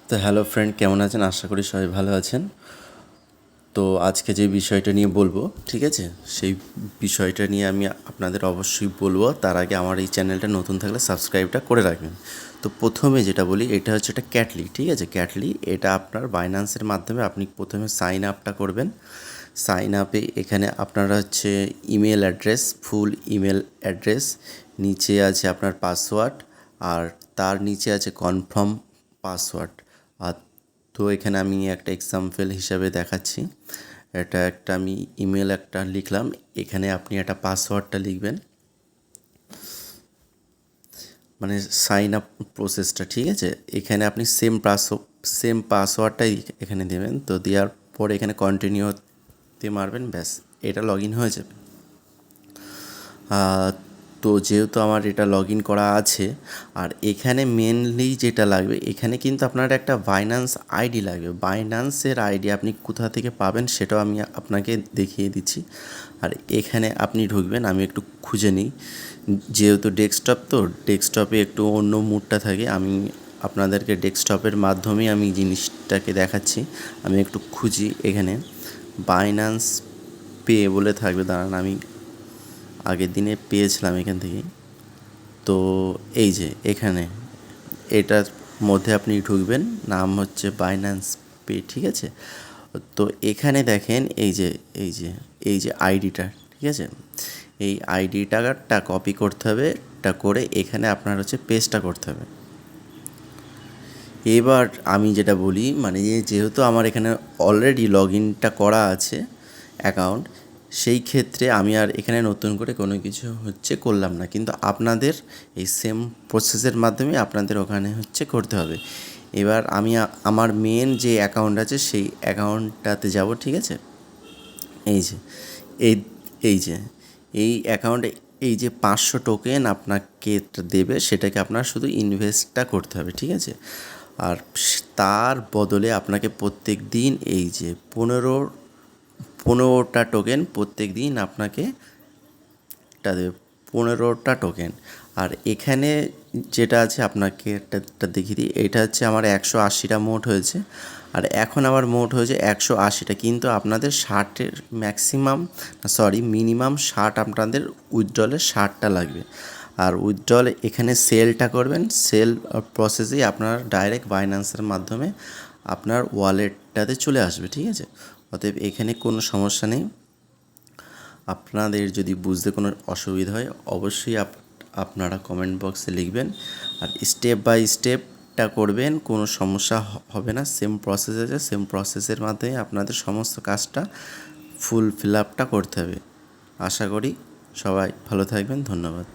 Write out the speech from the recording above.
তো hello friend, কেমন আছেন? আশা করি সবাই ভালো আছেন। তো আজকে যে বিষয়টা নিয়ে বলবো, ঠিক আছে, সেই বিষয়টা নিয়ে আমি আপনাদের অবশ্যই বলবো। তার আগে আমার এই চ্যানেলটা নতুন থাকলে সাবস্ক্রাইবটা করে রাখবেন। তো প্রথমে যেটা বলি, এটা হচ্ছে একটা ক্যাটলি, ঠিক আছে। ক্যাটলি এটা আপনার বাইন্যান্সের মাধ্যমে আপনি প্রথমে সাইন আপটা করবেন। সাইন আপে এখানে আপনারা হচ্ছে ইমেল অ্যাড্রেস, ফুল ইমেল অ্যাড্রেস, নিচে আছে আপনার পাসওয়ার্ড, আর তার নিচে আছে কনফার্ম পাসওয়ার্ড। আর তো এখানে আমি একটা এক্সাম্পল হিসাবে দেখাচ্ছি। এটা একটা আমি ইমেল একটা লিখলাম, এখানে আপনি একটা পাসওয়ার্ডটা লিখবেন, মানে সাইন আপ প্রসেসটা, ঠিক আছে। এখানে আপনি সেম পাসওয়ার্ডটাই এখানে দেবেন। তো দেওয়ার পর এখানে কন্টিনিউতে মারবেন, ব্যাস এটা লগ ইন হয়ে যাবে। তো যেহেতু আমার এটা লগ ইন করা আছে, আর এখানে মেনলি যেটা লাগবে, এখানে কিন্তু আপনার একটা বাইন্যান্স আইডি লাগবে। বাইন্যান্সের আইডি আপনি কোথা থেকে পাবেন সেটাও আমি আপনাকে দেখিয়ে দিচ্ছি। আর এখানে আপনি ঢুকবেন, আমি একটু খুঁজে নিই, যেহেতু ডেস্কটপ, তো ডেস্কটপে একটু অন্য মুডটা থাকে। আমি আপনাদেরকে ডেস্কটপের মাধ্যমেই আমি জিনিসটাকে দেখাচ্ছি। আমি একটু খুঁজি, এখানে বাইন্যান্স পে বলে থাকবে, দাঁড়ান আমি আগের দিনে পেয়েছিলাম এখান থেকে। তো এই যে এখানে এটার মধ্যে আপনি ঢুকবেন, নাম হচ্ছে বাইন্যান্স পে, ঠিক আছে। তো এখানে দেখেন এই যে আইডিটা, ঠিক আছে, এই আইডিটা কপি করতে হবে, এটা করে এখানে আপনার হচ্ছে পেস্টটা করতে হবে। এবার আমি যেটা বলি, মানে যেহেতু আমার এখানে অলরেডি লগ ইনটা করা আছে অ্যাকাউন্ট, সেই ক্ষেত্রে আমি আর এখানে নতুন করে কোনো কিছু হচ্ছে করলাম না, কিন্তু আপনাদের এই সেম প্রসেসের মাধ্যমে আপনাদের ওখানে হচ্ছে করতে হবে। এবার আমি আমার মেন যে অ্যাকাউন্ট আছে সেই অ্যাকাউন্টটাতে যাব, ঠিক আছে। এই যে এই এই যে এই অ্যাকাউন্টে এই যে 500 টোকেন আপনাকে দেবে, সেটাকে আপনার শুধু ইনভেস্টটা করতে হবে, ঠিক আছে। আর তার বদলে আপনাকে প্রত্যেক দিন এই যে 15টা টোকেন প্রত্যেক দিন আপনাকে দেবে, 15টা টোকেন। আর এখানে যেটা আছে আপনাকে একটা দেখিয়ে দিই, এটা হচ্ছে আমার 180টা মোট হয়েছে, আর এখন আমার মোট হয়েছে 180টা, কিন্তু আপনাদের 60-এর মিনিমাম 60 আপনাদের উইথড্রলে 60টা লাগবে। আর উইথড্রলে এখানে সেলটা করবেন, সেল প্রসেসেই আপনার ডাইরেক্ট বাইন্যান্সের মাধ্যমে আপনার ওয়ালেটটাতে চলে আসবে, ঠিক আছে। অতএব এখানে কোনো সমস্যা নেই। আপনাদের যদি বুঝতে কোনো অসুবিধা হয় অবশ্যই আপনারা কমেন্ট বক্সে লিখবেন, আর স্টেপ বাই স্টেপটা করবেন, কোনো সমস্যা হবে না। সেম প্রসেস আছে, সেম প্রসেসের মাধ্যমে আপনাদের সমস্ত কাজটা ফিল আপটা করতে হবে। আশা করি সবাই ভালো থাকবেন, ধন্যবাদ।